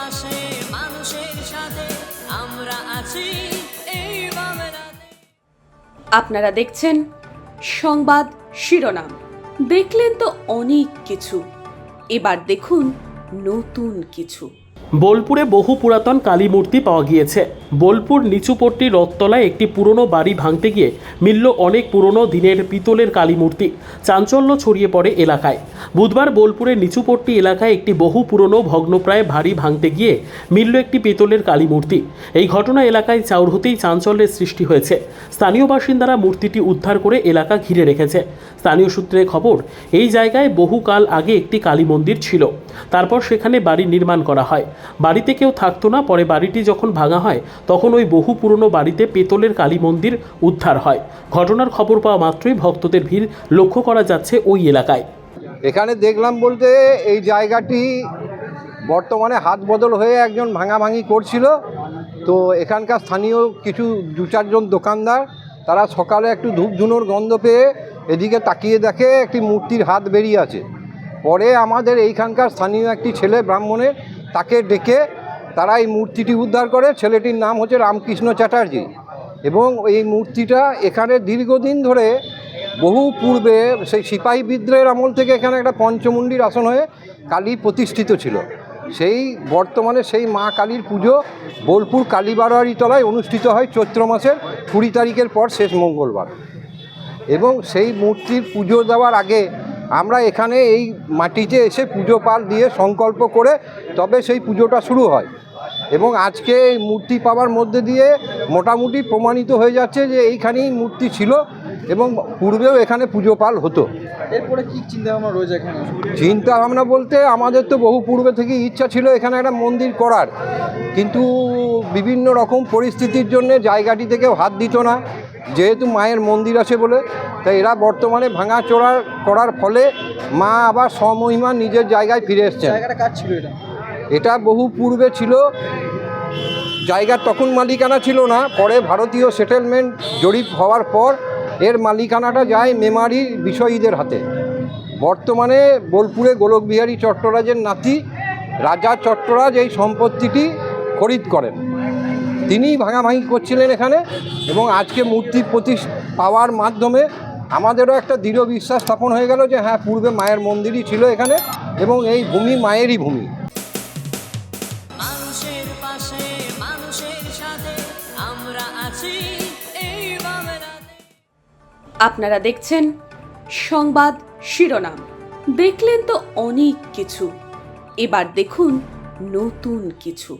পাশে মানুষের সাথে আমরা আছি এই বাংলাতে। আপনারা দেখছেন সংবাদ শিরোনাম। দেখলেন তো অনেক কিছু, এবার দেখুন নতুন কিছু। বোলপুরে বহু পুরাতন কালী মূর্তি পাওয়া গিয়েছে। বোলপুর নিচুপট্টি রথতলায় একটি পুরনো বাড়ি ভাঙতে গিয়ে মিলল অনেক পুরনো দিনের পিতলের কালী মূর্তি। চাঞ্চল্য ছড়িয়ে পড়ে এলাকায়। বুধবার বোলপুরের নিচুপট্টি এলাকায় একটি বহু পুরনো ভগ্নপ্রায় বাড়ি ভাঙতে গিয়ে মিলল একটি পিতলের কালী মূর্তি। এই ঘটনা এলাকায় চাউর হতেই চাঞ্চল্যের সৃষ্টি হয়েছে। স্থানীয় বাসিন্দারা মূর্তিটি উদ্ধার করে এলাকা ঘিরে রেখেছে। স্থানীয় সূত্রে খবর, এই জায়গায় বহুকাল আগে একটি কালী মন্দির ছিল। তারপর সেখানে বাড়ি নির্মাণ করা হয়। বাড়িতে কেউ থাকতো না। পরে বাড়িটি যখন ভাঙা হয় তখন ওই বহু পুরনো বাড়িতে পেতলের কালী মন্দির উদ্ধার হয়। ঘটনার খবর পাওয়া মাত্রই ভক্তদের ভিড় লক্ষ্য করা যাচ্ছে ওই এলাকায়। এখানে দেখলাম বলতে এই জায়গাটি বর্তমানে হাত বদল হয়ে একজন ভাঙাভাঙি করছিল। তো এখানকার স্থানীয় কিছু 2-4 জন দোকানদার তারা সকালে একটু ধূপ ধুনোর গন্ধ পেয়ে এদিকে তাকিয়ে দেখে একটি মূর্তির হাত বেরিয়ে আছে। পরে আমাদের এইখানকার স্থানীয় একটি ছেলে ব্রাহ্মণের তাকে ডেকে তারা এই মূর্তিটি উদ্ধার করে। ছেলেটির নাম হচ্ছে রামকৃষ্ণ চ্যাটার্জি। এবং এই মূর্তিটা এখানে দীর্ঘদিন ধরে বহু পূর্বে সেই সিপাহী বিদ্রোহের আমল থেকে এখানে একটা পঞ্চমুণ্ডির আসন হয়ে কালী প্রতিষ্ঠিত ছিল। সেই বর্তমানে সেই মা কালীর পুজো বোলপুর কালীবাড়ি তলায় অনুষ্ঠিত হয় চৈত্র মাসের 20 তারিখের পর শেষ মঙ্গলবার। এবং সেই মূর্তির পুজো দেওয়ার আগে আমরা এখানে এই মাটিতে এসে পুজো পাল দিয়ে সংকল্প করে তবে সেই পুজোটা শুরু হয়। এবং আজকে এই মূর্তি পাওয়ার মধ্যে দিয়ে মোটামুটি প্রমাণিত হয়ে যাচ্ছে যে এইখানেই মূর্তি ছিল এবং পূর্বেও এখানে পুজো পাল হতো। এরপরে কি চিন্তাভাবনা রয়েছে এখানে? চিন্তাভাবনা বলতে আমাদের তো বহু পূর্বে থেকে ইচ্ছা ছিল এখানে একটা মন্দির করার, কিন্তু বিভিন্ন রকম পরিস্থিতির জন্য জায়গাটি থেকেও হাত দিত না, যেহেতু মায়ের মন্দির আছে বলে। তাই এরা বর্তমানে ভাঙাচোরা করার ফলে মা আবার স্বমহিমা নিজের জায়গায় ফিরে এসছেন। জায়গাটা কাজ ছিল এটা? এটা বহু পূর্বে ছিল। জায়গার তখন মালিকানা ছিল না। পরে ভারতীয় সেটেলমেন্ট জরিপ হওয়ার পর এর মালিকানাটা যায় মেমারি বিষয়ীদের হাতে। বর্তমানে বোলপুরে গোলকবিহারী চট্টরাজের নাতি রাজা চট্টরাজ এই সম্পত্তিটি খরিদ করেন। তিনিই ভাঙাভাঙি করছিলেন এখানে। এবং আজকে মূর্তি পাওয়ার মাধ্যমে আমাদেরও একটা দৃঢ় বিশ্বাস স্থাপন হয়ে গেল যে হ্যাঁ, পূর্বে মায়ের মন্দিরই ছিল এখানে এবং এই ভূমি মায়েরই ভূমি। মানুষের পাশে মানুষের সাথে আমরা আছি এই বাংলাতে। আপনারা দেখছেন সংবাদ শিরোনাম। দেখলেন তো অনেক কিছু, এবার দেখুন নতুন কিছু।